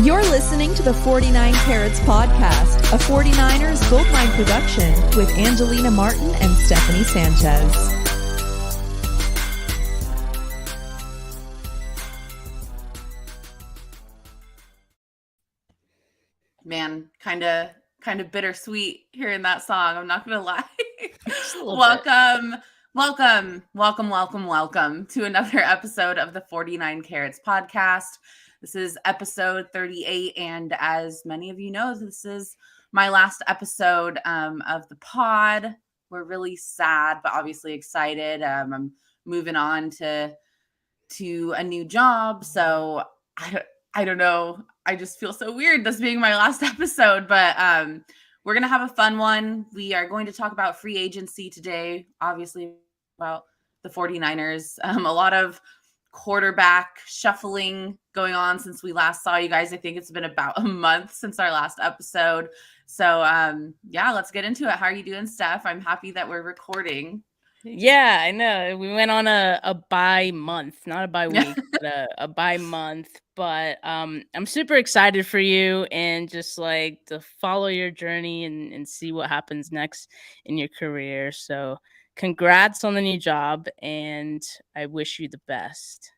You're listening to the 49 Carats podcast, a 49ers Goldmine production with Angelina Martin and Stephanie Sanchez. Man, kind of bittersweet hearing that song. I'm not going to lie. Welcome to another episode of the 49 Carats podcast. This is episode 38, and as many of you know, this is my last episode of the pod. We're really sad, but obviously excited. I'm moving on to a new job, so I don't know. I just feel so weird this being my last episode, but we're going to have a fun one. We are going to talk about free agency today, obviously about the 49ers. A lot of quarterback shuffling going on since we last saw you guys. I think it's been about a month since our last episode. So yeah, let's get into it. How are you doing, Steph? I'm happy that we're recording. Yeah, I know. We went on a bye month, not a bye week, but a bye month. But I'm super excited for you and just like to follow your journey and see what happens next in your career. So congrats on the new job, and I wish you the best.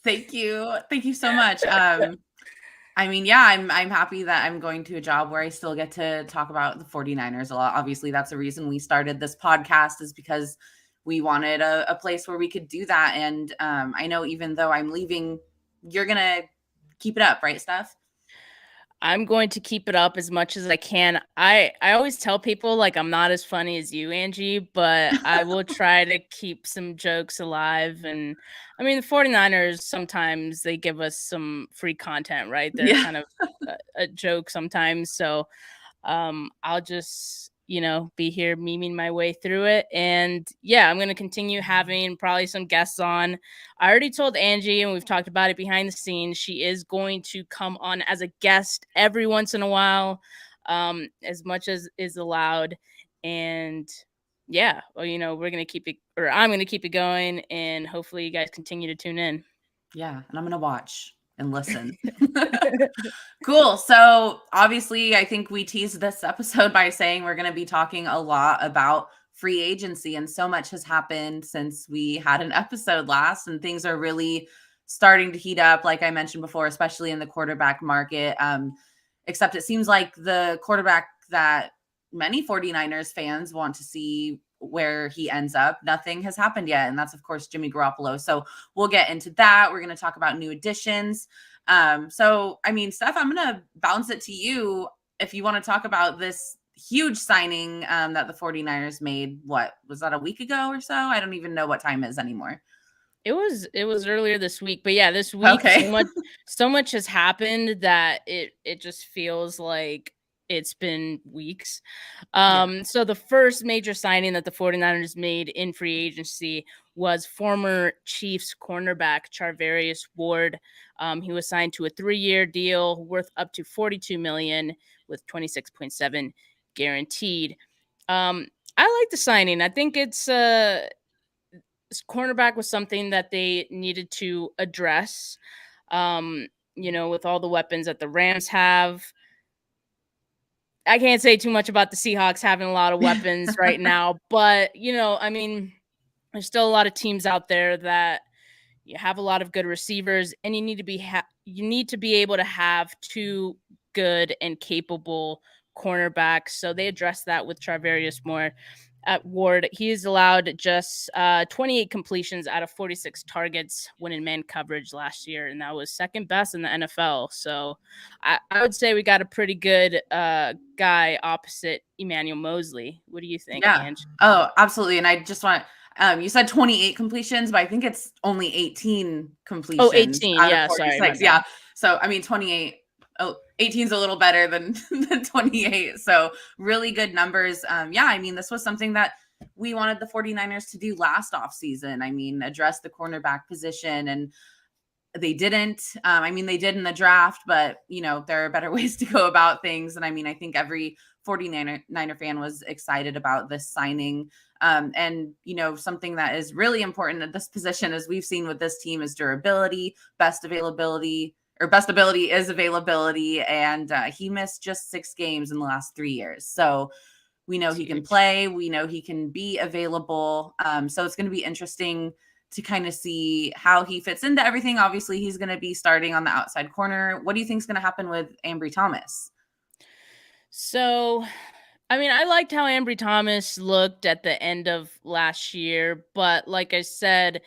Thank you so much. I mean, yeah, I'm happy that I'm going to a job where I still get to talk about the 49ers a lot. Obviously, that's the reason we started this podcast, is because we wanted a place where we could do that. And I know even though I'm leaving, you're going to keep it up, right, Steph? I'm going to keep it up as much as I can. I always tell people like I'm not as funny as you, Angie, but I will try to keep some jokes alive. And I mean, the 49ers, sometimes they give us some free content, right? They're kind of a joke sometimes. So I'll just, be here memeing my way through it. And yeah, I'm going to continue having probably some guests on. I already told Angie, and we've talked about it behind the scenes, she is going to come on as a guest every once in a while, as much as is allowed. And yeah, well, we're going to keep it, or I'm going to keep it going, and hopefully you guys continue to tune in. Yeah. And I'm going to watch and listen. Cool. So obviously, I think we teased this episode by saying we're going to be talking a lot about free agency, and so much has happened since we had an episode last, and things are really starting to heat up, like I mentioned before, especially in the quarterback market. Except it seems like the quarterback that many 49ers fans want to see where he ends up, nothing has happened yet. And that's, of course, Jimmy Garoppolo. So we'll get into that. We're going to talk about new additions. So, I mean, Steph, I'm going to bounce it to you if you want to talk about this huge signing that the 49ers made. What was that, a week ago or so? I don't even know what time it is anymore. It was earlier this week, but yeah, this week, okay. so much has happened that it just feels like it's been weeks. So the first major signing that the 49ers made in free agency was former Chiefs cornerback Charvarius Ward. He was signed to a 3-year deal worth up to $42 million with $26.7 guaranteed. I like the signing. I think it's cornerback was something that they needed to address. With all the weapons that the Rams have. I can't say too much about the Seahawks having a lot of weapons right now, but I mean, there's still a lot of teams out there that you have a lot of good receivers, and you need to be able to have two good and capable cornerbacks. So they addressed that with Charvarius Ward. He is allowed just 28 completions out of 46 targets when in man coverage last year, and that was second best in the NFL. So I would say we got a pretty good guy opposite Emmanuel Mosley. What do you think, Ange? Oh, absolutely. And I just want you said 28 completions, but I think it's only 18 completions. Oh, 18. Yeah, sorry. Yeah. So, I mean, 28. 18 is a little better than 28. So really good numbers. Yeah, I mean, this was something that we wanted the 49ers to do last offseason. I mean, address the cornerback position, and they didn't. I mean, they did in the draft, but, there are better ways to go about things. And I mean, I think every 49er fan was excited about this signing. And, something that is really important at this position, as we've seen with this team, is durability, best availability, or best ability is availability. And he missed just 6 games in the last 3 years. So we know he can play. We know he can be available. So it's going to be interesting to kind of see how he fits into everything. Obviously, he's going to be starting on the outside corner. What do you think is going to happen with Ambry Thomas? So, I mean, I liked how Ambry Thomas looked at the end of last year, but like I said,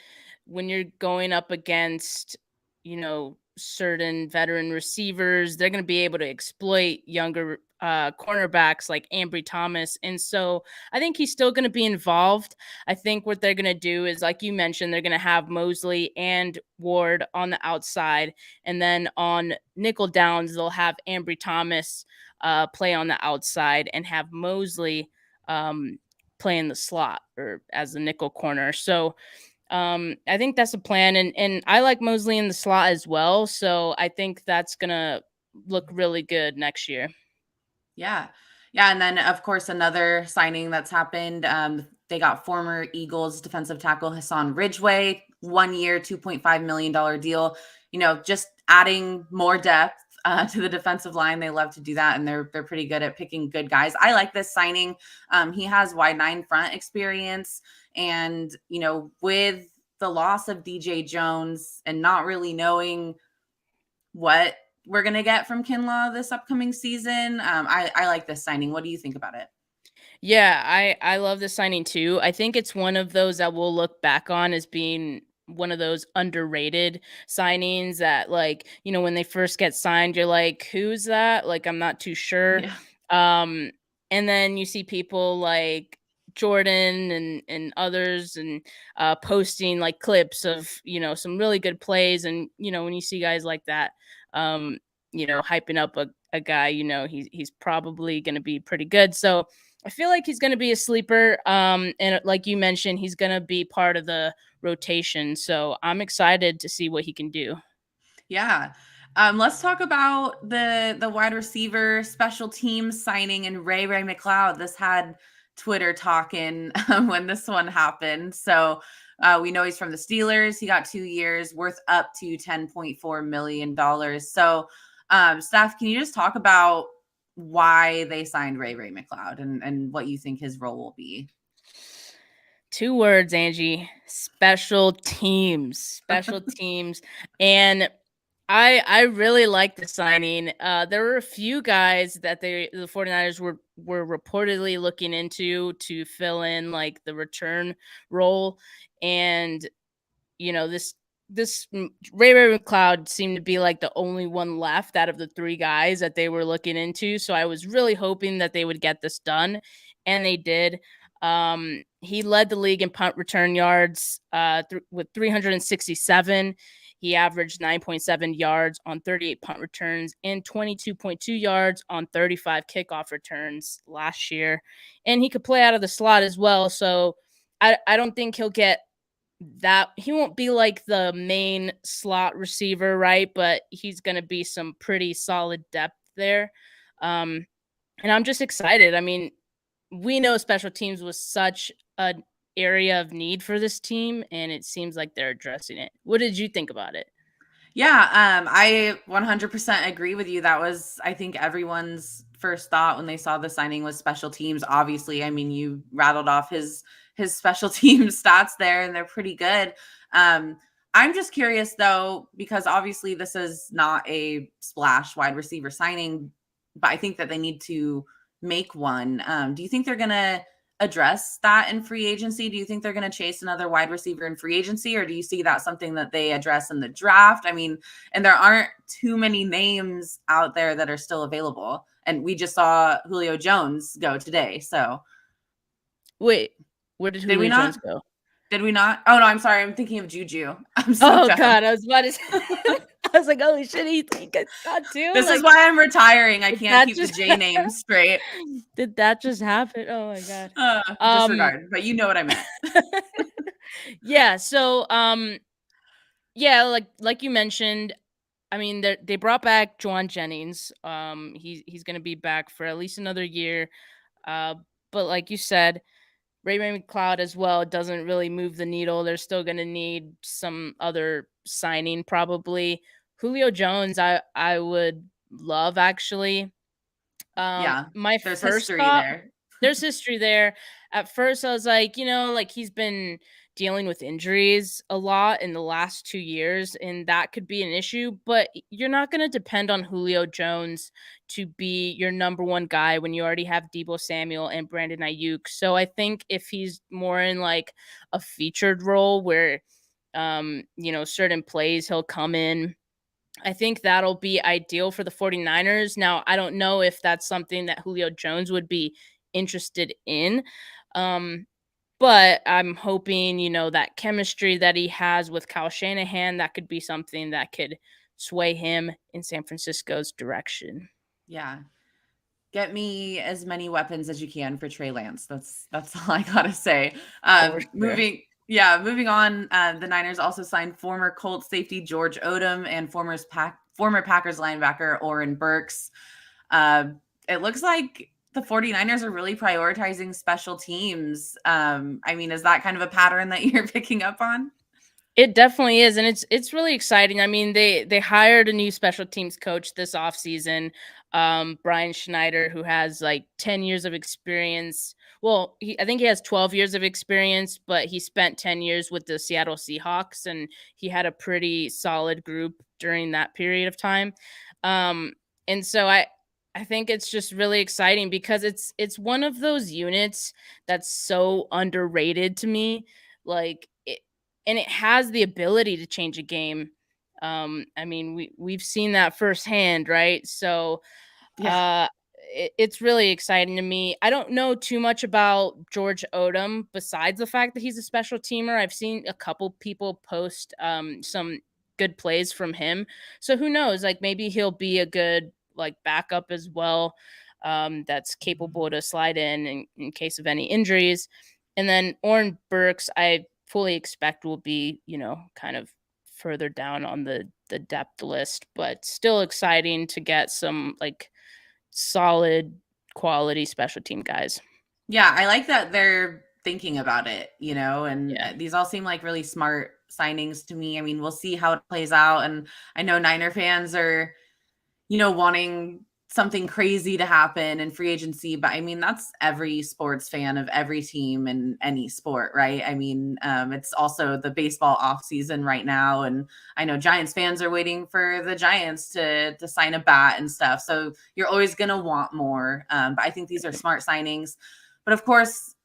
when you're going up against, certain veteran receivers, they're going to be able to exploit younger cornerbacks like Ambry Thomas. And so I think he's still going to be involved. I think what they're going to do is, like you mentioned, they're going to have Mosley and Ward on the outside. And then on nickel downs, they'll have Ambry Thomas play on the outside and have Mosley play in the slot or as the nickel corner. So I think that's the plan. And I like Mosley in the slot as well. So I think that's going to look really good next year. Yeah. Yeah. And then, of course, another signing that's happened. They got former Eagles defensive tackle Hassan Ridgeway, 1 year, $2.5 million deal. Just adding more depth to the defensive line. They love to do that, and they're pretty good at picking good guys. I like this signing. He has wide 9 front experience, and with the loss of DJ Jones and not really knowing what we're gonna get from Kinlaw this upcoming season, I like this signing. What do you think about it? Yeah, I love this signing too. I think it's one of those that we'll look back on as being one of those underrated signings that, like, when they first get signed, you're like, who's that? Like, I'm not too sure. Yeah. And then you see people like Jordan and others and posting like clips of, some really good plays. And, when you see guys like that, hyping up a guy, he's probably going to be pretty good. So I feel like he's going to be a sleeper. And like you mentioned, he's going to be part of the rotation. So I'm excited to see what he can do. Yeah. Let's talk about the wide receiver special teams signing and Ray McLeod. This had Twitter talking when this one happened. So we know he's from the Steelers. He got 2 years, worth up to $10.4 million. So Steph, can you just talk about why they signed Ray McLeod and what you think his role will be? 2 words, Angie: special teams. And I really like the signing. There were a few guys that the 49ers were reportedly looking into to fill in like the return role. And, this Ray McLeod seemed to be like the only one left out of the 3 guys that they were looking into. So I was really hoping that they would get this done, and they did. He led the league in punt return yards with 367. He averaged 9.7 yards on 38 punt returns and 22.2 yards on 35 kickoff returns last year. And he could play out of the slot as well. So I don't think he'll get that. He won't be like the main slot receiver, right? But he's going to be some pretty solid depth there. And I'm just excited. I mean, we know special teams was such an area of need for this team, and it seems like they're addressing it. What did you think about it? Yeah, I 100% agree with you. That was, I think, everyone's first thought when they saw the signing was special teams. Obviously, I mean, you rattled off his special team stats there, and they're pretty good. I'm just curious, though, because obviously this is not a splash wide receiver signing, but I think that they need to make one. Do you think they're going to address that in free agency? Do you think they're going to chase another wide receiver in free agency, or do you see that something that they address in the draft? I mean, and there aren't too many names out there that are still available. And we just saw Julio Jones go today. So wait, where did Julio Jones go? Did we not? Oh, no, I'm sorry. I'm thinking of Juju. I'm so dumb. God, I was about to say, I was like, holy shit, he got too. This is why I'm retiring. I can't keep the J name straight. Did that just happen? Oh my God. Disregard, but you know what I meant. Yeah. So, yeah, like you mentioned, I mean, they brought back Juwan Jennings. He's going to be back for at least another year. But like you said, Ray Mcleod as well doesn't really move the needle. They're still going to need some other signing probably. Julio Jones, I would love actually. Yeah, My there's first history thought, there. there's history there. At first, I was like, like he's been dealing with injuries a lot in the last 2 years, and that could be an issue. But you're not going to depend on Julio Jones to be your number one guy when you already have Deebo Samuel and Brandon Ayuk. So I think if he's more in like a featured role where, certain plays he'll come in, I think that'll be ideal for the 49ers. Now, I don't know if that's something that Julio Jones would be interested in. Um, but I'm hoping, that chemistry that he has with Kyle Shanahan, that could be something that could sway him in San Francisco's direction. Yeah. Get me as many weapons as you can for Trey Lance. That's all I gotta say. For sure. Moving on. The Niners also signed former Colts safety George Odom and former Packers linebacker Oren Burks. It looks like the 49ers are really prioritizing special teams. Is that kind of a pattern that you're picking up on? It definitely is, and it's really exciting. I mean, they hired a new special teams coach this offseason, Brian Schneider, who has like 10 years of experience. Well, I think he has 12 years of experience, but he spent 10 years with the Seattle Seahawks, and he had a pretty solid group during that period of time. And so I think it's just really exciting because it's one of those units that's so underrated to me. Like and it has the ability to change a game. We've seen that firsthand, right? So it's really exciting to me. I don't know too much about George Odom besides the fact that he's a special teamer. I've seen a couple people post some good plays from him. So who knows? Like maybe he'll be a good like backup as well. That's capable to slide in case of any injuries. And then Oren Burks, I fully expect will be, kind of further down on the depth list, but still exciting to get some like solid quality special team guys. Yeah, I like that they're thinking about it, and these all seem like really smart signings to me. I mean, we'll see how it plays out. And I know Niner fans are, wanting something crazy to happen in free agency, but I mean, that's every sports fan of every team in any sport, right? I mean, it's also the baseball off season right now. And I know Giants fans are waiting for the Giants to sign a bat and stuff. So you're always going to want more. But I think these are smart signings. But of course,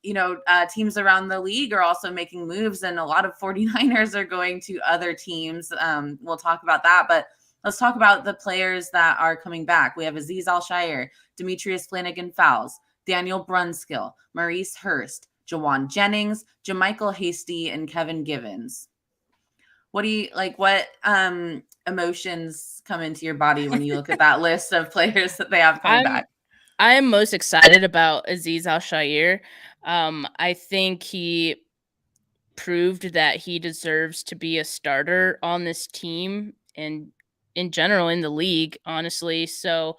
teams around the league are also making moves, and a lot of 49ers are going to other teams. We'll talk about that, but let's talk about the players that are coming back. We have Azeez Al-Shaair, Demetrius Flanagan-Fowles, Daniel Brunskill, Maurice Hurst, Jawan Jennings, JaMychal Hasty, and Kevin Givens. What do you like? What emotions come into your body when you look at that list of players that they have coming back? I am most excited about Azeez Al-Shaair. I think he proved that he deserves to be a starter on this team and in general in the league, honestly. So,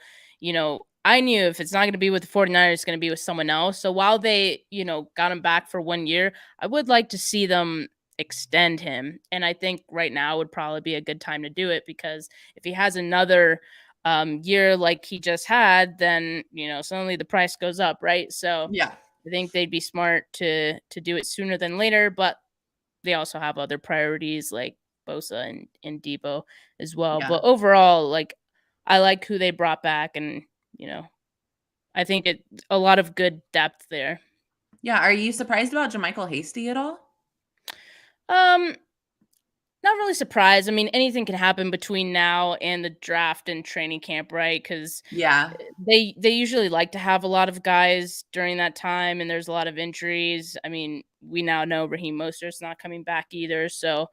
I knew if it's not going to be with the 49ers, it's going to be with someone else. So while they, got him back for 1 year, I would like to see them extend him. And I think right now would probably be a good time to do it, because if he has another year like he just had, then, suddenly the price goes up, right? So yeah, I think they'd be smart to do it sooner than later, but they also have other priorities like Bosa and Deebo as well. Yeah. But overall, like I like who they brought back, and I think a lot of good depth there. Yeah. Are you surprised about JaMychal Hasty at all? Not really surprised. I mean, anything can happen between now and the draft and training camp, right? Because they usually like to have a lot of guys during that time, and there's a lot of injuries. I mean, we now know Raheem Mostert's not coming back either, so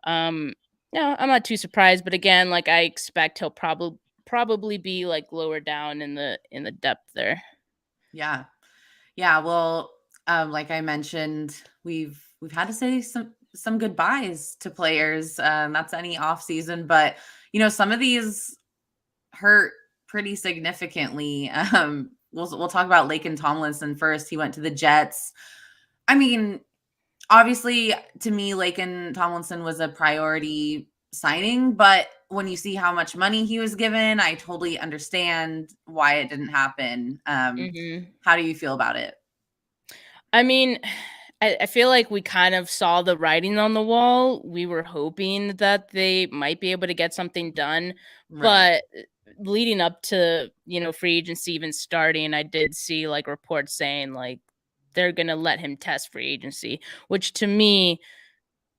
I'm not too surprised. But again, like I expect he'll probably be like lower down in the depth there. Yeah. Well, like I mentioned, we've had to say some goodbyes to players. That's any off season, but some of these hurt pretty significantly. We'll talk about Laken Tomlinson first. He went to the Jets. I mean, obviously, to me, Laken Tomlinson was a priority signing, but when you see how much money he was given, I totally understand why it didn't happen. How do you feel about it? I mean, I feel like we kind of saw the writing on the wall. We were hoping that they might be able to get something done, Right. but leading up to, free agency even starting, I did see like reports saying like they're going to let him test free agency, which to me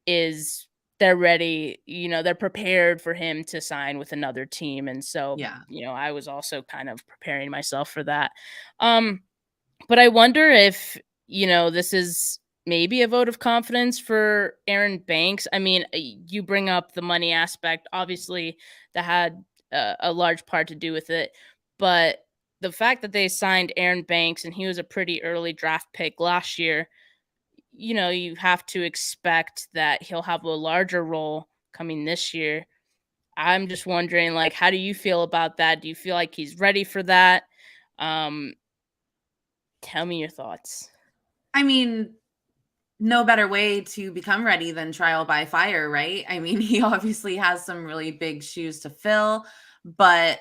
is they're ready, they're prepared for him to sign with another team. And so, Yeah. I was also kind of preparing myself for that. But I wonder if, this is maybe a vote of confidence for Aaron Banks. I mean, you bring up the money aspect. Obviously, that had a large part to do with it. But the fact that they signed Aaron Banks and he was a pretty early draft pick last year, you have to expect that he'll have a larger role coming this year. I'm just wondering, like, how do you feel about that? Do you feel like he's ready for that? Tell me your thoughts. I mean, no better way to become ready than trial by fire, right? I mean, he obviously has some really big shoes to fill, but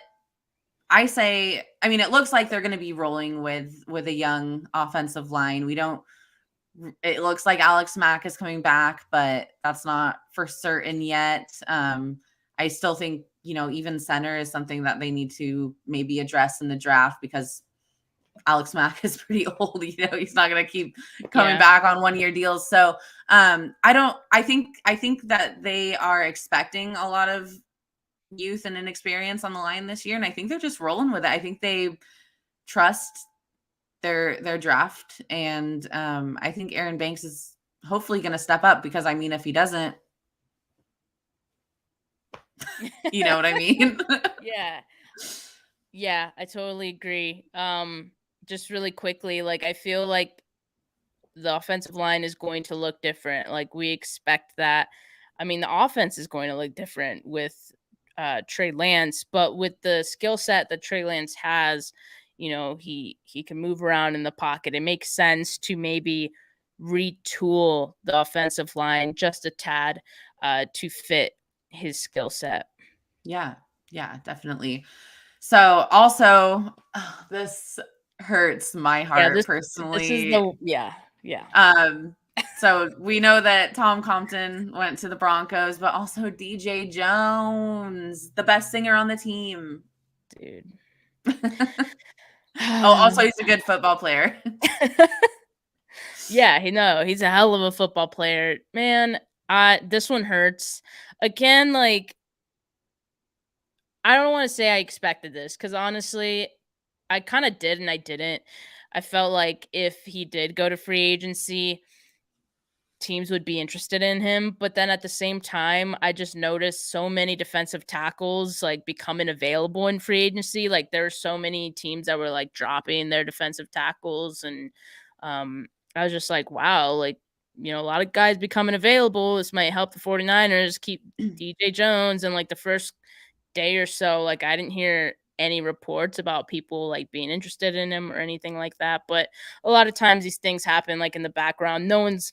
it looks like they're going to be rolling with a young offensive line. It looks like Alex Mack is coming back, but that's not for certain yet. I still think, even center is something that they need to maybe address in the draft because Alex Mack is pretty old. He's not going to keep coming back on 1-year deals. So I think that they are expecting a lot of youth and inexperience on the line this year. And I think they're just rolling with it. I think they trust their draft. And I think Aaron Banks is hopefully going to step up because if he doesn't, you know what I mean? Yeah, I totally agree. Just really quickly, like, I feel like the offensive line is going to look different. Like, we expect that. I mean, the offense is going to look different with Trey Lance, but with the skill set that Trey Lance has, he can move around in the pocket. It makes sense to maybe retool the offensive line just a tad to fit his skill set. Yeah, definitely. So also, this hurts my heart personally. This is yeah. So we know that Tom Compton went to the Broncos, but also DJ Jones, the best singer on the team. Dude. Also he's a good football player. Yeah, he's a hell of a football player. Man, this one hurts. Again, like, I don't want to say I expected this because honestly, I kind of did and I didn't. I felt like if he did go to free agency, teams would be interested in him. But then at the same time, I just noticed so many defensive tackles like becoming available in free agency. Like, there were so many teams that were like dropping their defensive tackles. And I was just like, wow, like, a lot of guys becoming available. This might help the 49ers keep DJ Jones. And like the first day or so, like, I didn't hear any reports about people like being interested in him or anything like that. But a lot of times these things happen like in the background. No one's,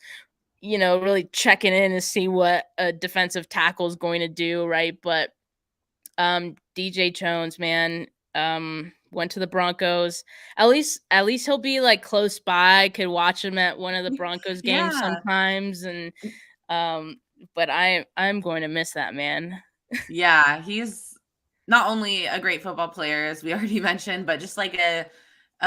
really checking in to see what a defensive tackle is going to do, right? But DJ Jones, man, went to the Broncos. At least he'll be like close by. Could watch him at one of the Broncos games sometimes. And but I'm going to miss that man. Yeah, he's not only a great football player, as we already mentioned, but just like a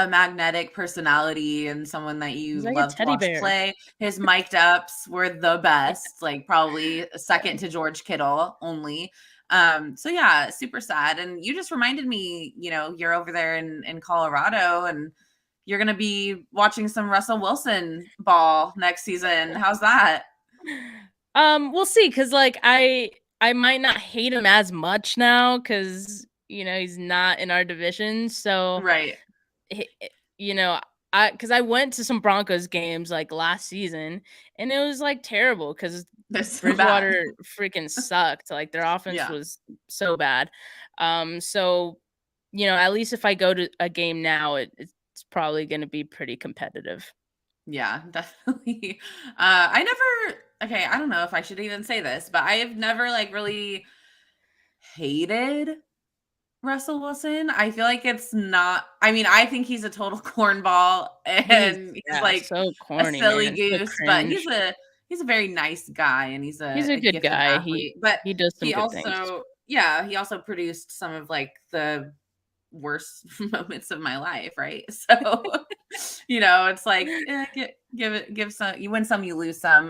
magnetic personality and someone that you like love to watch play. His mic'd ups were the best, like probably second to George Kittle only. So yeah, super sad. And you just reminded me, you're over there in Colorado and you're going to be watching some Russell Wilson ball next season. How's that? We'll see. Cause like, I might not hate him as much now because, he's not in our division. So, right. Because I went to some Broncos games like last season and it was like terrible because Bridgewater freaking sucked. Like, their offense was so bad. So, at least if I go to a game now, it's probably going to be pretty competitive. Yeah, definitely. I don't know if I should even say this, but I have never like really hated Russell Wilson. I feel like it's not. I mean, I think he's a total cornball and he's like so a corny, silly man. So goose, but cringe. he's a very nice guy and he's He's a a good gifted guy. athlete. But He does some he good things. also, he also produced some of like the worst moments of my life, right? So it's like give some, you win some, you lose some.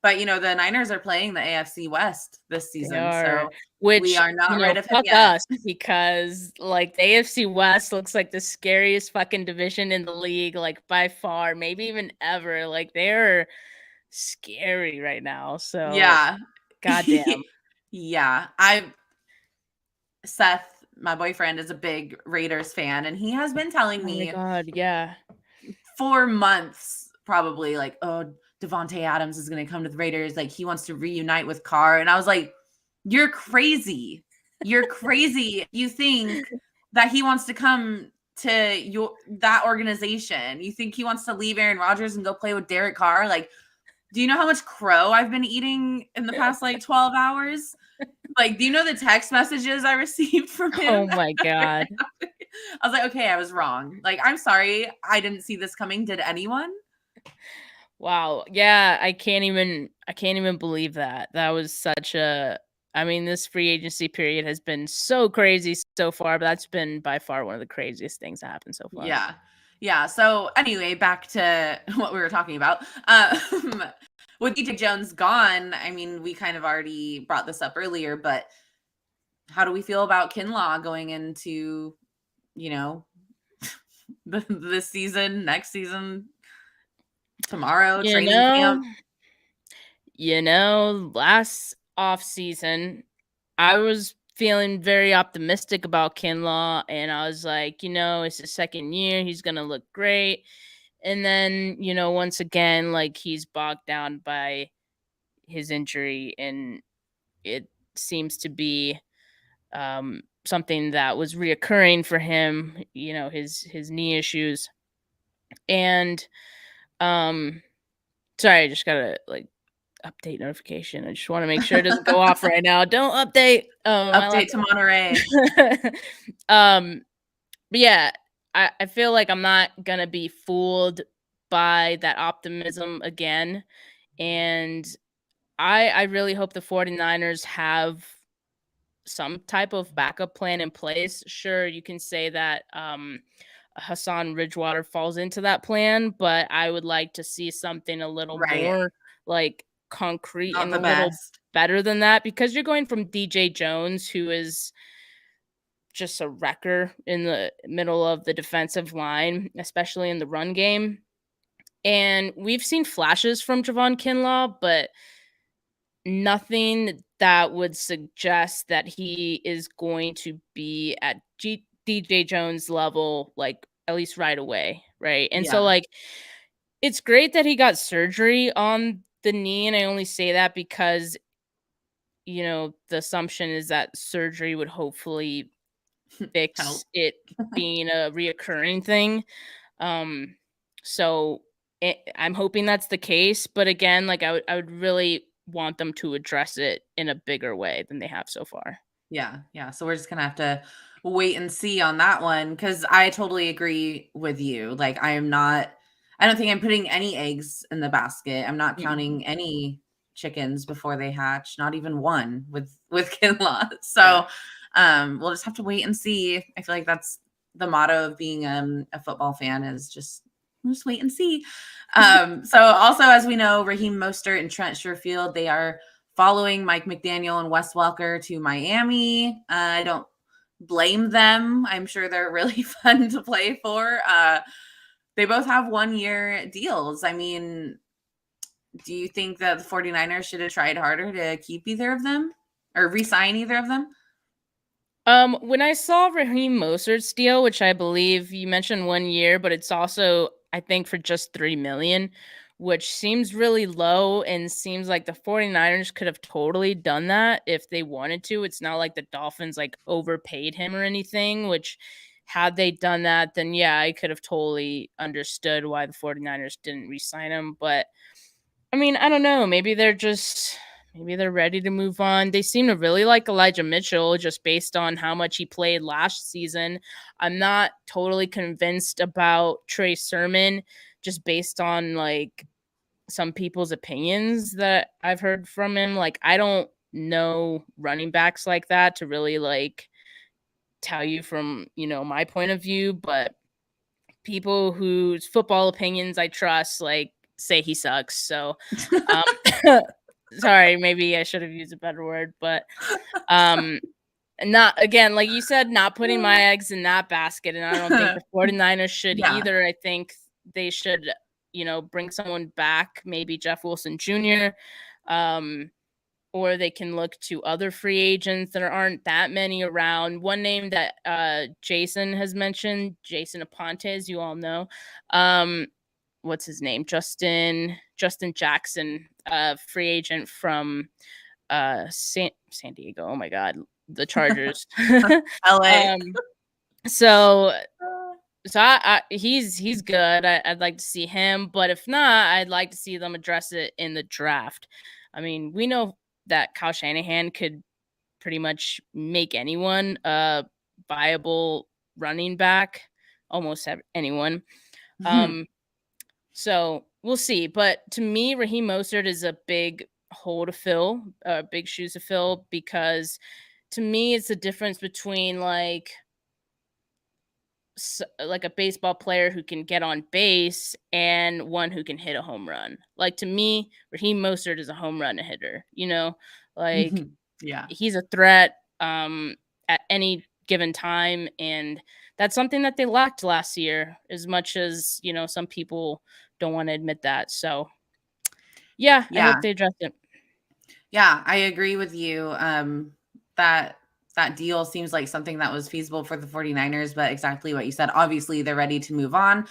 But the Niners are playing the AFC West this They season, are, so which, we are not rid of him fuck yet. us, because like the AFC West looks like the scariest fucking division in the league, like by far, maybe even ever. Like they're scary right now. So Yeah. goddamn. Yeah. Seth, my boyfriend, is a big Raiders fan, and he has been telling Oh my me god, yeah. for months, probably, like, oh, Devontae Adams is going to come to the Raiders. Like, he wants to reunite with Carr. And I was like, you're crazy. You're crazy. You think that he wants to come to that organization. You think he wants to leave Aaron Rodgers and go play with Derek Carr? Like, do you know how much crow I've been eating in the past, like, 12 hours? Like, do you know the text messages I received from him? Oh my god. I was like, okay, I was wrong. Like, I'm sorry. I didn't see this coming. Did anyone? Wow. Yeah, I can't even believe that. That was such a, I mean, this free agency period has been so crazy so far, but that's been by far one of the craziest things that happened so far. Yeah. Yeah. So anyway, back to what we were talking about. With DJ Jones gone, I mean, we kind of already brought this up earlier, but how do we feel about Kinlaw going into, this season, next season, tomorrow, training camp? Last off season, I was feeling very optimistic about Kinlaw, and I was like, it's his second year, he's gonna look great. And then, once again, like he's bogged down by his injury, and it seems to be something that was reoccurring for him, his knee issues. And sorry, I just got a update notification. I just want to make sure it doesn't go off right now. Don't update. Update to Monterey. But yeah, I feel like I'm not gonna be fooled by that optimism again. And I really hope the 49ers have some type of backup plan in place. Sure, you can say that Hassan Ridgewater falls into that plan, but I would like to see something a little more like concrete and a little better than that, because you're going from DJ Jones, who is just a wrecker in the middle of the defensive line, especially in the run game. And we've seen flashes from Javon Kinlaw, but nothing that would suggest that he is going to be at DJ Jones level, like at least right away, right? And so like it's great that he got surgery on the knee, and I only say that because the assumption is that surgery would hopefully fix it being a reoccurring thing. So I'm hoping that's the case, but again, like I would really want them to address it in a bigger way than they have so far. Yeah. So we're just gonna have to wait and see on that one, because I totally agree with you. Like, I don't think I'm putting any eggs in the basket. I'm not counting any chickens before they hatch, not even one with Kinlaw. So we'll just have to wait and see. I feel like that's the motto of being a football fan, is just wait and see. So also, as we know, Raheem Mostert and Trent Sherfield, they are following Mike McDaniel and Wes Welker to Miami. I don't blame them. I'm sure they're really fun to play for. They both have 1-year deals. I mean, do you think that the 49ers should have tried harder to keep either of them or re-sign either of them? When I saw Raheem Mostert's deal, which I believe you mentioned 1 year, but it's also, I think, for just $3 million, which seems really low, and seems like the 49ers could have totally done that if they wanted to. It's not like the Dolphins like overpaid him or anything, which had they done that, then yeah, I could have totally understood why the 49ers didn't re-sign him. But I mean, I don't know. Maybe they're just maybe they're ready to move on. They seem to really like Elijah Mitchell just based on how much he played last season. I'm not totally convinced about Trey Sermon just based on like some people's opinions that I've heard from him. Like, I don't know running backs like that to really like tell you from, my point of view, but people whose football opinions I trust, like, say he sucks. So, sorry, maybe I should have used a better word, but, not, again, like you said, not putting my eggs in that basket. And I don't think the 49ers should either. I think they should, bring someone back, maybe Jeff Wilson Jr., or they can look to other free agents. There aren't that many around. One name that Jason has mentioned, Jason Aponte, as you all know. What's his name? Justin Jackson, free agent from San Diego. Oh my God, the Chargers. LA. So he's good. I'd like to see him, but if not, I'd like to see them address it in the draft. I mean, we know that Kyle Shanahan could pretty much make anyone a viable running back, almost anyone. So we'll see. But to me, Raheem Mostert is a big hole to fill, big shoes to fill, because to me, it's the difference between like a baseball player who can get on base and one who can hit a home run. Like, to me, Raheem Mostert is a home run hitter, like he's a threat at any given time. And that's something that they lacked last year, as much as, some people don't want to admit that. So I hope they address it. Yeah, I agree with you. That deal seems like something that was feasible for the 49ers, but exactly what you said. Obviously, they're ready to move on.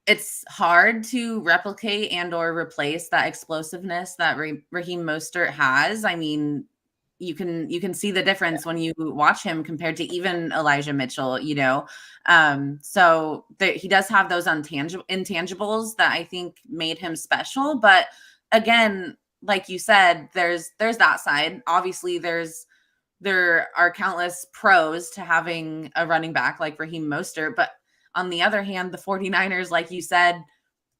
It's hard to replicate and or replace that explosiveness that Raheem Mostert has. I mean, you can see the difference when you watch him compared to even Elijah Mitchell, So he does have those intangibles that I think made him special. But again, like you said, there's that side. Obviously, there are countless pros to having a running back like Raheem Mostert. But on the other hand, the 49ers, like you said,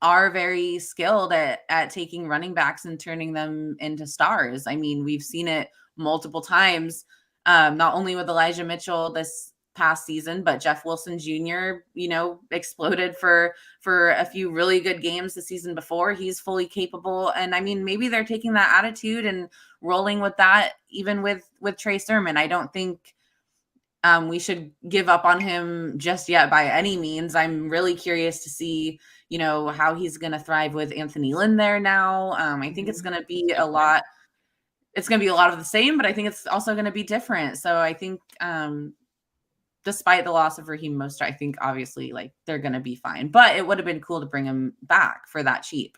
are very skilled at taking running backs and turning them into stars. I mean, we've seen it multiple times, not only with Elijah Mitchell this past season, but Jeff Wilson Jr., exploded for a few really good games the season before. He's fully capable. And I mean, maybe they're taking that attitude and rolling with that, even with Trey Sermon. I don't think we should give up on him just yet by any means. I'm really curious to see, how he's going to thrive with Anthony Lynn there now. I think it's going to be a lot. It's going to be a lot of the same, but I think it's also going to be different. So I think, despite the loss of Raheem Mostert, I think obviously like they're going to be fine, but it would have been cool to bring him back for that cheap.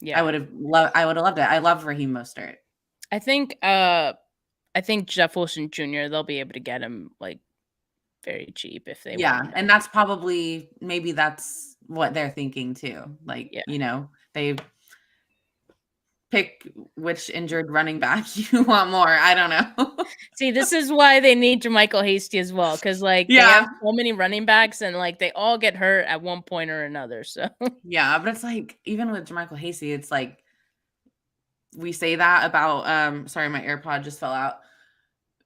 Yeah. I would have loved it. I love Raheem Mostert. I think Jeff Wilson Jr., they'll be able to get him like very cheap if they want. And that's probably, maybe that's what they're thinking too. Like, they pick which injured running back you want more. I don't know. See, this is why they need JaMychal Hasty as well. Cause like they have so many running backs and like they all get hurt at one point or another. So yeah, but it's like, even with JaMychal Hasty, it's like, we say that about, sorry, my AirPod just fell out.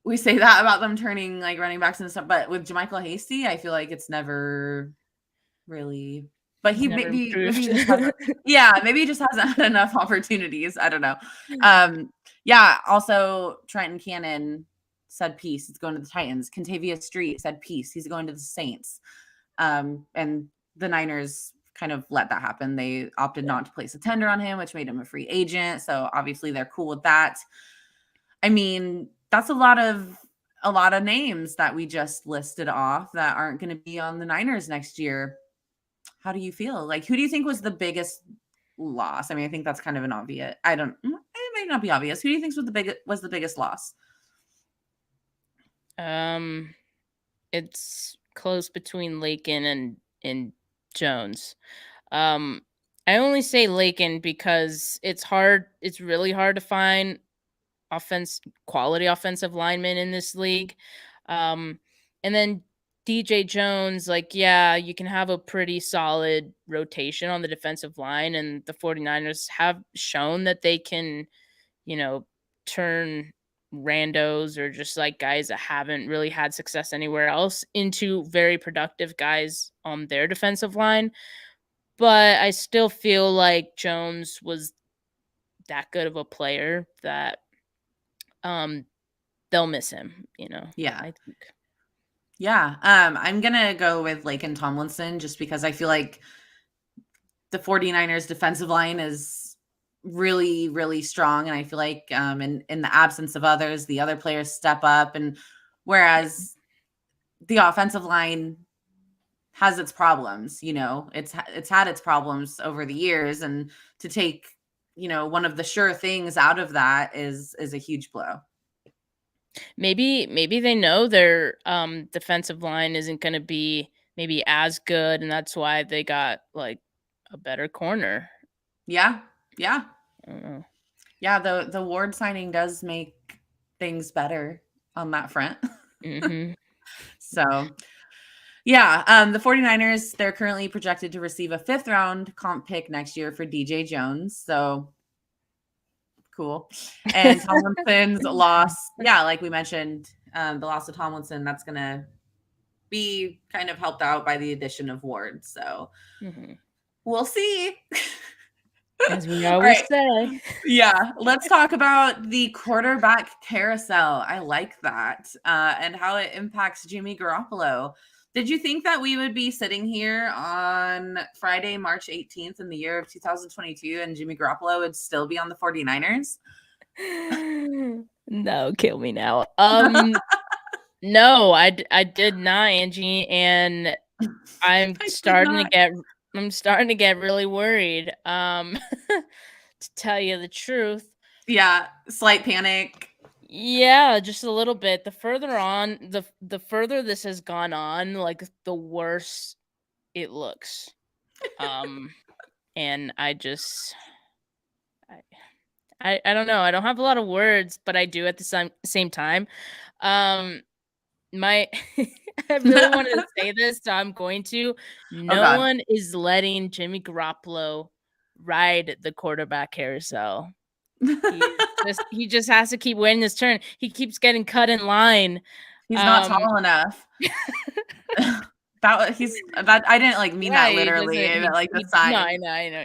We say that about them turning like running backs and stuff, but with JaMychal Hasty, I feel like it's never really, but maybe he just hasn't had enough opportunities. I don't know. Also Trenton Cannon said peace. He's going to the Titans. Kentavious Street said peace. He's going to the Saints. And the Niners kind of let that happen. They opted not to place a tender on him, which made him a free agent. So obviously they're cool with that. I mean, that's a lot of names that we just listed off that aren't going to be on the Niners next year. How do you feel? Like, who do you think was the biggest loss? I mean, I think that's kind of an obvious. It might not be obvious. Who do you think was the biggest loss? It's close between Lakin and Jones. I I only say Lakin because it's hard. It's really hard to find quality offensive linemen in this league. And then DJ Jones, like, yeah, you can have a pretty solid rotation on the defensive line, and the 49ers have shown that they can, turn randos or just like guys that haven't really had success anywhere else into very productive guys on their defensive line. But I still feel like Jones was that good of a player that they'll miss him, Yeah. I think. Yeah. I'm going to go with Laken Tomlinson just because I feel like the 49ers defensive line is really, really strong. And I feel like in the absence of others, the other players step up. And whereas the offensive line has its problems, it's had its problems over the years. And to take, one of the sure things out of that is a huge blow. Maybe they know their defensive line isn't going to be maybe as good, and that's why they got like a better corner. Yeah. I don't know. Yeah, the Ward signing does make things better on that front. Mm-hmm. So, yeah, the 49ers, they're currently projected to receive a 5th round comp pick next year for DJ Jones. So cool. And Tomlinson's loss, yeah, like we mentioned, the loss of Tomlinson, that's going to be kind of helped out by the addition of Ward. So we'll see. As we always say. Yeah, let's talk about the quarterback carousel. I like that, and how it impacts Jimmy Garoppolo. Did you think that we would be sitting here on Friday, March 18th in the year of 2022 and Jimmy Garoppolo would still be on the 49ers? No, kill me now. No, I did not, Angie, and I'm starting to get really worried. To tell you the truth. Yeah, slight panic. Yeah, just a little bit. The further on, the further this has gone on, like the worse it looks. And I don't know. I don't have a lot of words, but I do at the same time. I really wanted to say this, so I'm going to. No one is letting Jimmy Garoppolo ride the quarterback carousel. He just has to keep waiting his turn. He keeps getting cut in line. He's not tall enough. I didn't mean that literally. The sign. No, I know.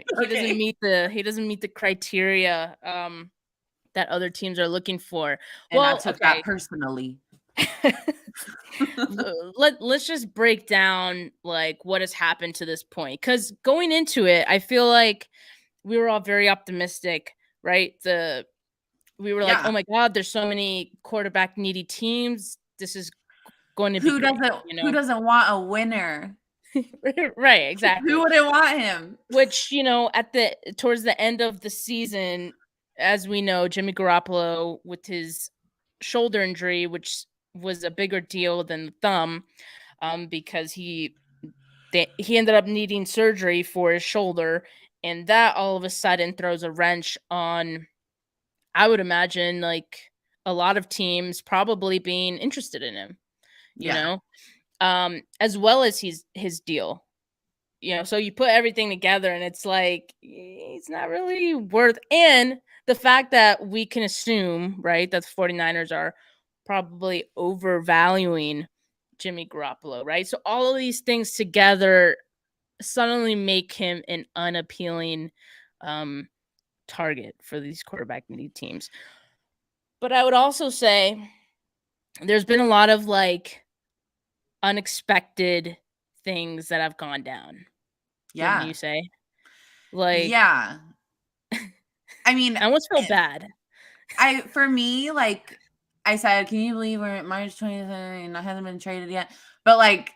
He doesn't meet the criteria that other teams are looking for. And I took that personally. Let's just break down like what has happened to this point, because going into it, I feel like we were all very optimistic, right? We were like, oh my God, there's so many quarterback needy teams. This is going to be who doesn't want a winner? Right, exactly. Who wouldn't want him? Which, towards the end of the season, as we know, Jimmy Garoppolo with his shoulder injury, which was a bigger deal than the thumb, because he ended up needing surgery for his shoulder, and that all of a sudden throws a wrench on, I would imagine, like a lot of teams probably being interested in him, as well as his deal. So you put everything together and it's like, he's not really worth, and the fact that we can assume, right, that the 49ers are probably overvaluing Jimmy Garoppolo, right? So all of these things together suddenly make him an unappealing target for these quarterback needy teams. But I would also say there's been a lot of like unexpected things that have gone down. Yeah. Wouldn't you say? Like, yeah. I mean, I almost feel bad. For me, like I said, can you believe we're at March 20th and I haven't been traded yet? But like,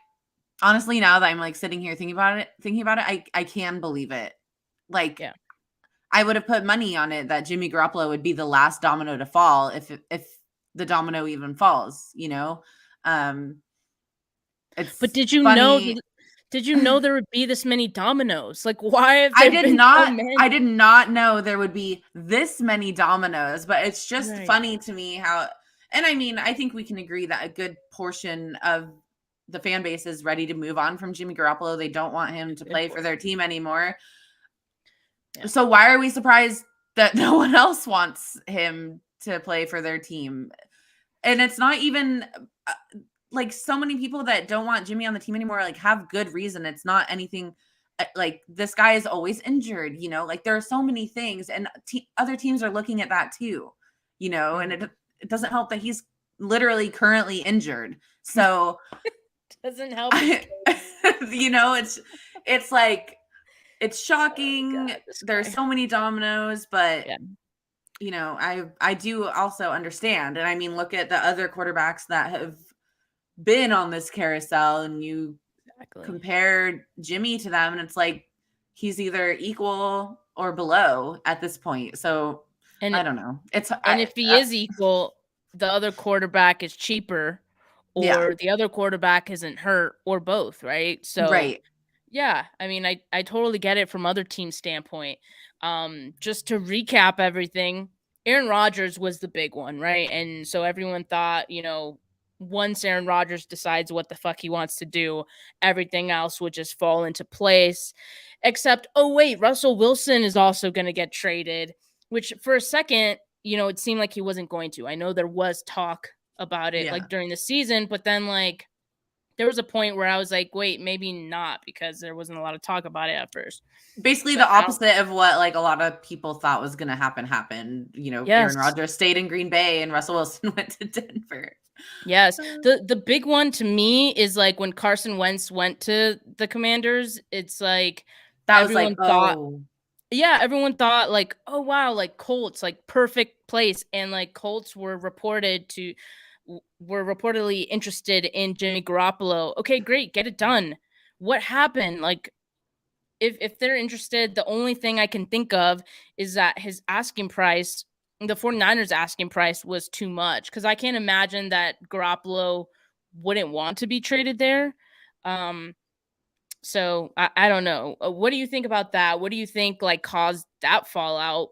honestly, now that I'm like sitting here thinking about it, I can believe it. Like, yeah. I would have put money on it that Jimmy Garoppolo would be the last domino to fall if the domino even falls, But did you know? Did you know there would be this many dominoes? Like, why have I there did been not so many? I did not know there would be this many dominoes, but it's just Right. funny to me how, and I mean, I think we can agree that a good portion of the fan base is ready to move on from Jimmy Garoppolo. They don't want him to play for their team anymore. Yeah. So why are we surprised that no one else wants him to play for their team? And it's not even like so many people that don't want Jimmy on the team anymore, like have good reason. It's not anything like this guy is always injured, you know, like there are so many things, and other teams are looking at that too, you know, and it doesn't help that he's literally currently injured. So doesn't help. You know, it's like, it's shocking. Oh, God, there's so many dominoes, but yeah. you know, I do also understand. And I mean, look at the other quarterbacks that have been on this carousel, and you compare Jimmy to them, and it's like he's either equal or below at this point. So and I don't know. If he is equal, the other quarterback is cheaper, or the other quarterback isn't hurt, or both, right? So right. Yeah, I mean, I totally get it from other team standpoint. Just to recap everything, Aaron Rodgers was the big one, right? And so everyone thought, you know, once Aaron Rodgers decides what the fuck he wants to do, everything else would just fall into place. Except, oh wait, Russell Wilson is also going to get traded, which for a second, you know, it seemed like he wasn't going to. I know there was talk about it like during the season, but then like there was a point where I was like, wait, maybe not, because there wasn't a lot of talk about it at first. Basically the opposite of what like a lot of people thought was going to happen. You know, Aaron Rodgers stayed in Green Bay and Russell Wilson went to Denver. Yes. The big one to me is like when Carson Wentz went to the Commanders, it's like that was like, everyone thought like, oh wow, like Colts, like perfect place. And like Colts were reportedly interested in Jimmy Garoppolo. Okay, great, get it done. What happened? Like, if they're interested, the only thing I can think of is that his asking price, the 49ers asking price, was too much, because I can't imagine that Garoppolo wouldn't want to be traded there. So I don't know. What do you think about that? What do you think like caused that fallout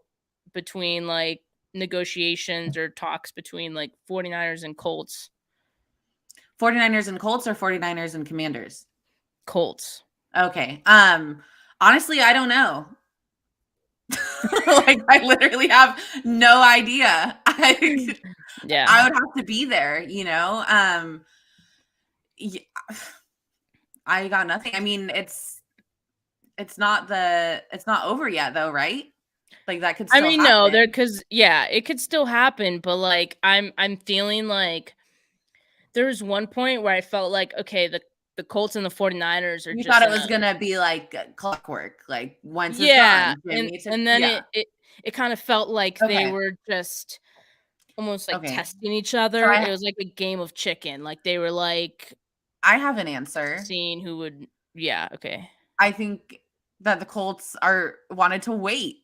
between like negotiations or talks between like 49ers and Colts? 49ers and Colts, or 49ers and Commanders? Colts. Okay. Honestly, I don't know. Like I literally have no idea. I would have to be there, you know. I got nothing. I mean, it's not over yet though, right? Like that could still happen. No, it could still happen, but like I'm feeling like there was one point where I felt like, okay, the Colts and the 49ers are you thought it was gonna be like clockwork, like once it's done, and then it kind of felt like they were just almost like testing each other. It was like a game of chicken. Like they were like, I have an answer. Seeing who would, I think that the Colts wanted to wait.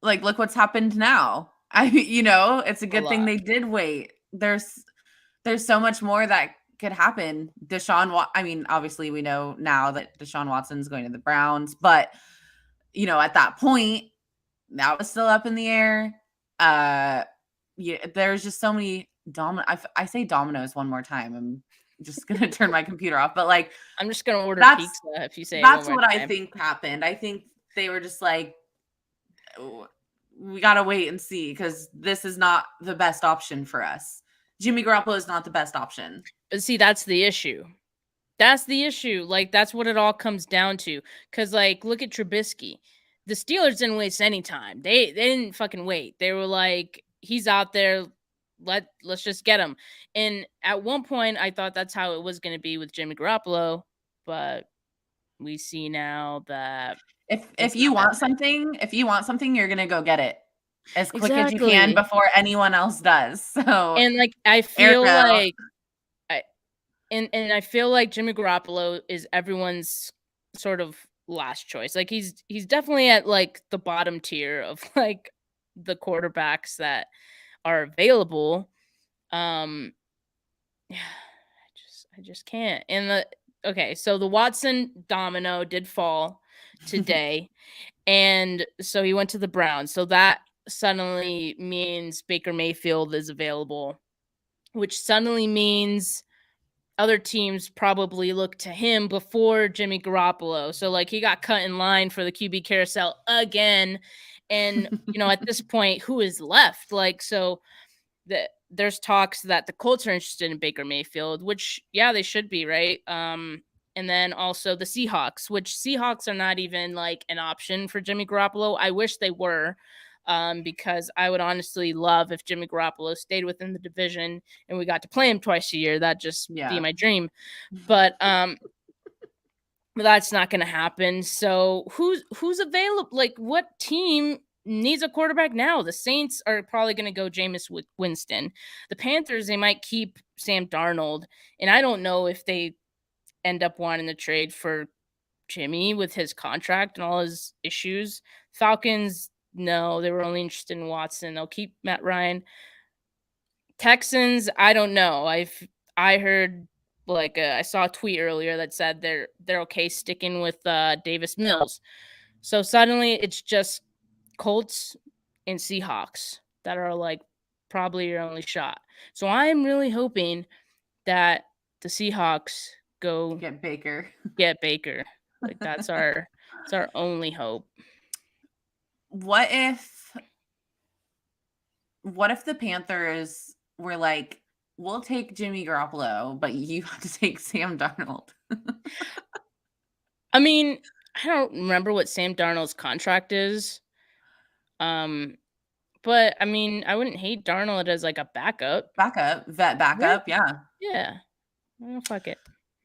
Like, look what's happened now. It's a good thing they did wait. There's so much more that could happen. Obviously we know now that Deshaun Watson's going to the Browns, but at that point, that was still up in the air. There's just so many I say dominoes one more time. I'm just gonna turn my computer off, but like I'm just gonna order pizza if you say that's what I think happened. I think they were just like, we gotta wait and see, because this is not the best option for us. Jimmy Garoppolo is not the best option. But see, that's the issue. Like, that's what it all comes down to. Because, like, look at Trubisky. The Steelers didn't waste any time. They didn't fucking wait. They were like, he's out there. Let's just get him. And at one point, I thought that's how it was going to be with Jimmy Garoppolo. But we see now that if you want something, you're going to go get it as quick as you can before anyone else does. So, and like, I feel like, I feel like Jimmy Garoppolo is everyone's sort of last choice. Like he's definitely at like the bottom tier of like the quarterbacks that are available. I just can't. And okay, so the Watson domino did fall today. And so he went to the Browns. So that suddenly means Baker Mayfield is available, which suddenly means other teams probably look to him before Jimmy Garoppolo. So like he got cut in line for the QB carousel again. And, at this point, who is left? Like, so there's talks that the Colts are interested in Baker Mayfield, which, yeah, they should be, right? And then also the Seahawks, which Seahawks are not even like an option for Jimmy Garoppolo. I wish they were, because I would honestly love if Jimmy Garoppolo stayed within the division and we got to play him twice a year. That'd just be my dream. But that's not going to happen. So who's available? Like, what team needs a quarterback now? The Saints are probably going to go Jameis Winston. The Panthers, they might keep Sam Darnold. And I don't know if they end up wanting to trade for Jimmy with his contract and all his issues. Falcons, no, they were only interested in Watson. They'll keep Matt Ryan. Texans, I don't know. I heard I saw a tweet earlier that said they're okay sticking with Davis Mills. So suddenly it's just Colts and Seahawks that are like probably your only shot. So I'm really hoping that the Seahawks go get Baker. Like that's our only hope. What if the Panthers were like, we'll take Jimmy Garoppolo, but you have to take Sam Darnold? I mean, I don't remember what Sam Darnold's contract is. But I mean, I wouldn't hate Darnold as like a backup. Vet backup, yeah. Yeah. Oh, fuck it.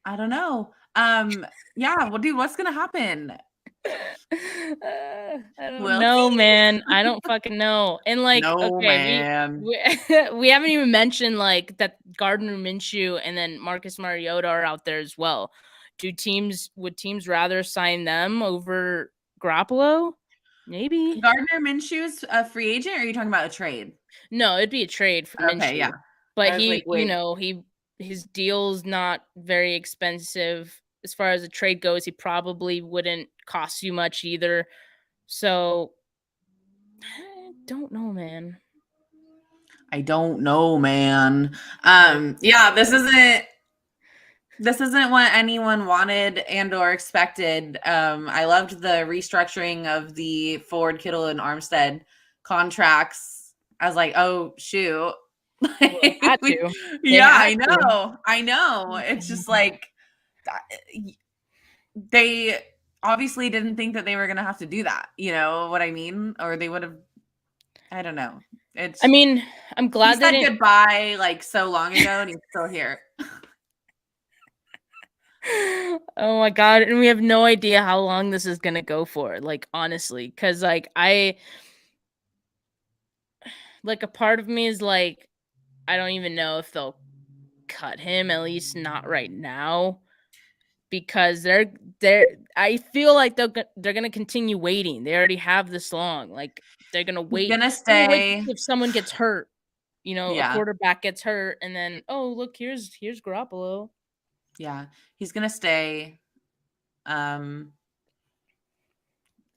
I don't know. Yeah, well, dude, what's gonna happen? I don't know, man. I don't fucking know. And like, man. We haven't even mentioned like that Gardner Minshew and then Marcus Mariota are out there as well. Would teams rather sign them over Garoppolo? Maybe. Gardner Minshew's a free agent, or are you talking about a trade? No, it'd be a trade for Minshew. Okay, yeah. But his deal's not very expensive. As far as the trade goes, he probably wouldn't cost you much either. So I don't know, man. Yeah, this isn't what anyone wanted and or expected. I loved the restructuring of the Ford, Kittle, and Armstead contracts. I was like, oh shoot. I know. It's just like they obviously didn't think that they were gonna have to do that. You know what I mean? Or they would have. I don't know. I'm glad he said goodbye like so long ago, and he's still here. Oh my god, and we have no idea how long this is gonna go for, like, honestly, because like a part of me is like, I don't even know if they'll cut him, at least not right now, because I feel like they're gonna continue waiting. They already have this long, like they're gonna wait. He's gonna stay if someone gets hurt, a quarterback gets hurt, and then look, here's Garoppolo. Yeah, he's gonna stay. I'm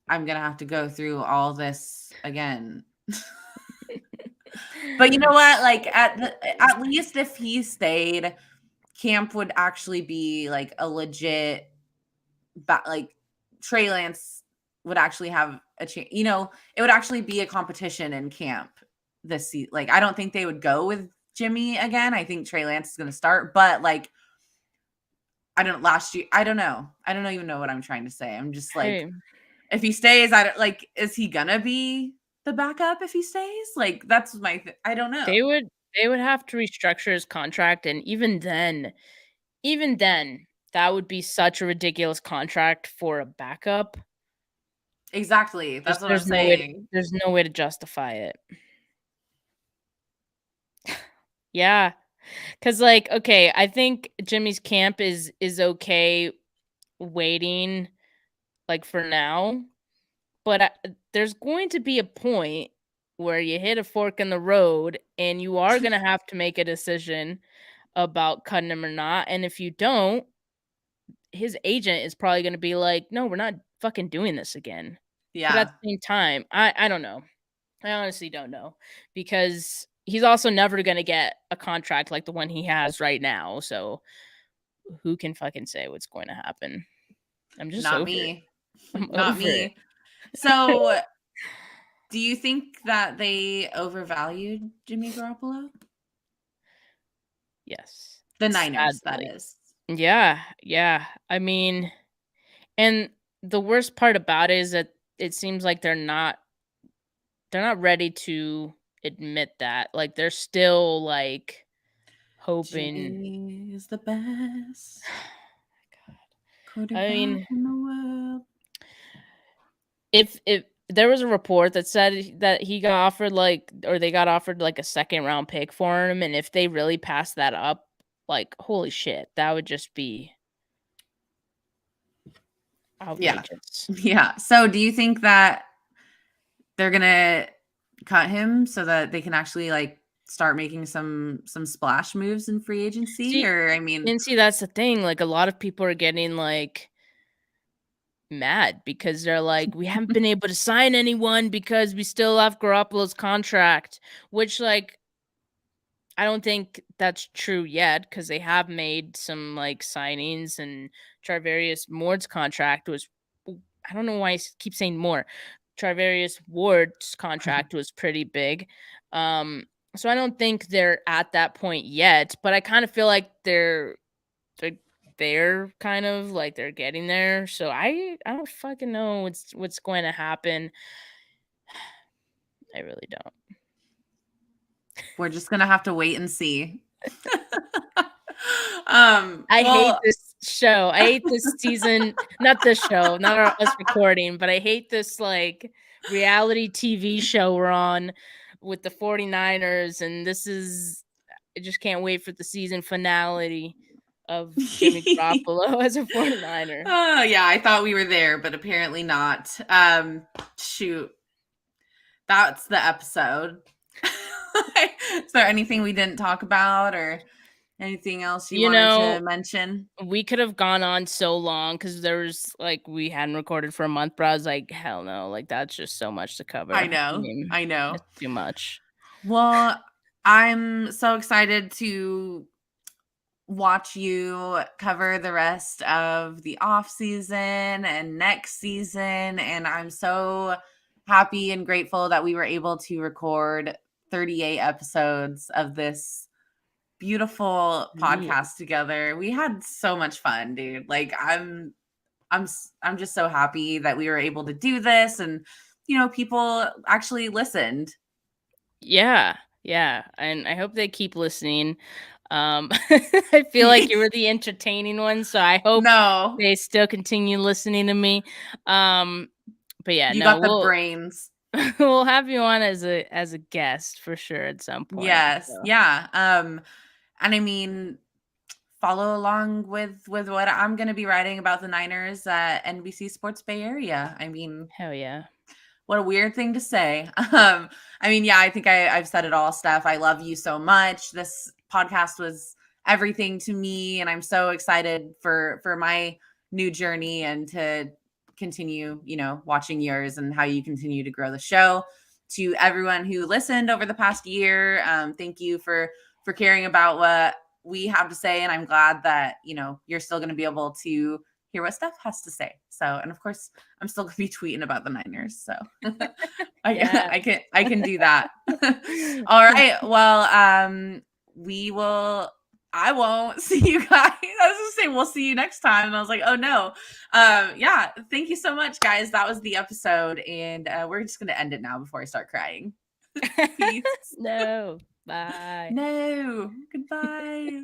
gonna have to go through all this again. But you know what? Like at least if he stayed, camp would actually be like a legit. Like Trey Lance would actually have a chance. It would actually be a competition in camp this season. Like I don't think they would go with Jimmy again. I think Trey Lance is gonna start, but like. I don't even know what I'm trying to say. I'm just like, if he stays, is he gonna be the backup if he stays? Like, that's I don't know. They would have to restructure his contract. And even then, that would be such a ridiculous contract for a backup. Exactly. That's what I'm saying. There's no way to justify it. Yeah. Because, like, okay, I think Jimmy's camp is okay waiting, like, for now. But there's going to be a point where you hit a fork in the road and you are going to have to make a decision about cutting him or not. And if you don't, his agent is probably going to be like, no, we're not fucking doing this again. But at Yeah. the same time, I don't know. I honestly don't know, because he's also never going to get a contract like the one he has right now. So who can fucking say what's going to happen? I'm just Not over me. it. I'm Not over me. it. So do you think that they overvalued Jimmy Garoppolo? Yes. The Niners, that Sadly. is. Yeah. Yeah. I mean, and the worst part about it is that it seems like they're not ready to admit that. Like, they're still like hoping. Jimmy is the best I quarterback mean, in the world. if there was a report that said that he got offered they got offered like a second round pick for him, and if they really passed that up, like, holy shit, that would just be outrageous. Yeah. So do you think that they're gonna cut him so that they can actually like start making some splash moves in free agency? See, Or I mean, that's the thing. Like, a lot of people are getting like mad because they're like, we haven't been able to sign anyone because we still have Garoppolo's contract, which, like, I don't think that's true yet, because they have made some like signings, and Charvarius Ward's contract was, I don't know why I keep saying more. Charvarius Ward's contract was pretty big. So I don't think they're at that point yet, but I kind of feel like they're kind of like they're getting there. So I don't fucking know what's going to happen. I really don't. we're just gonna have to wait and see. I hate this show. I hate this season. Not this show, not us recording, but I hate this like reality TV show we're on with the 49ers. And I just can't wait for the season finale of Jimmy Garoppolo as a 49er. Oh yeah, I thought we were there, but apparently not. Shoot. That's the episode. Is there anything we didn't talk about, or anything else you wanted to mention? We could have gone on so long because we hadn't recorded for a month, but I was like, hell no, like, that's just so much to cover. I know. It's too much. Well, I'm so excited to watch you cover the rest of the off season and next season, and I'm so happy and grateful that we were able to record 38 episodes of this beautiful podcast together. We had so much fun, dude. Like, I'm just so happy that we were able to do this, and people actually listened. Yeah, and I hope they keep listening. I feel like you were the entertaining one, so I hope they still continue listening to me. But yeah, you got the brains. We'll have you on as a guest for sure at some point. Yes, so. Yeah. And I mean, follow along with what I'm going to be writing about the Niners at NBC Sports Bay Area. I mean, hell yeah. What a weird thing to say. I mean, yeah, I think I've said it all, Steph. I love you so much. This podcast was everything to me, and I'm so excited for my new journey and to continue, watching yours and how you continue to grow the show. To everyone who listened over the past year, thank you for caring about what we have to say, and I'm glad that you're still going to be able to hear what Steph has to say. So, and of course, I'm still going to be tweeting about the Niners. So, I can do that. All right. Well, I won't see you guys. I was going to say, we'll see you next time. And I was like, oh no. Yeah. Thank you so much, guys. That was the episode. And we're just going to end it now before I start crying. Peace. No. Bye. No. Goodbye.